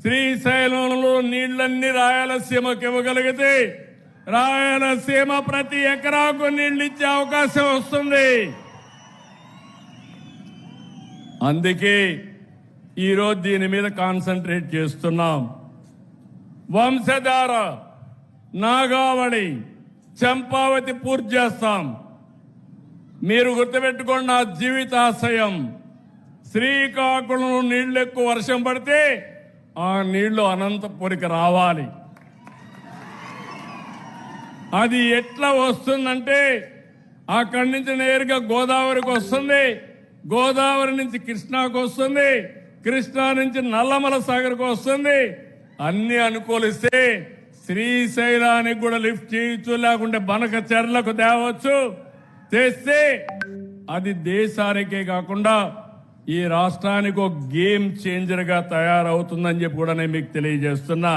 శ్రీశైలంలో నీళ్లన్నీ రాయలసీమకు ఇవ్వగలిగితే రాయలసీమ ప్రతి ఎకరాకు నీళ్లు ఇచ్చే అవకాశం వస్తుంది. అందుకే ఈరోజు దీని మీద కాన్సన్ట్రేట్ చేస్తున్నాం. వంశధార, నాగావళి, చంపావతి పూర్తి చేస్తాం. మీరు గుర్తుపెట్టుకోండి, నా జీవితాశయం శ్రీకాకుళంలో నీళ్లు ఎక్కువ వర్షం పడితే ఆ నీళ్లు అనంతపురికి రావాలి. అది ఎట్లా వస్తుందంటే అక్కడి నుంచి నేరుగా గోదావరికి వస్తుంది, గోదావరి నుంచి కృష్ణాకు వస్తుంది, కృష్ణా నుంచి నల్లమల సాగర్కు వస్తుంది. అన్ని అనుకూలిస్తే శ్రీశైలానికి కూడా లిఫ్ట్ చేయొచ్చు, లేకుంటే బనక చెర్లకు తేవచ్చు. తెస్తే అది దేశానికే కాకుండా ఈ రాష్ట్రానికి ఒక గేమ్ చేంజర్ గా తయారవుతుందని చెప్పి కూడా నేను మీకు తెలియజేస్తున్నా.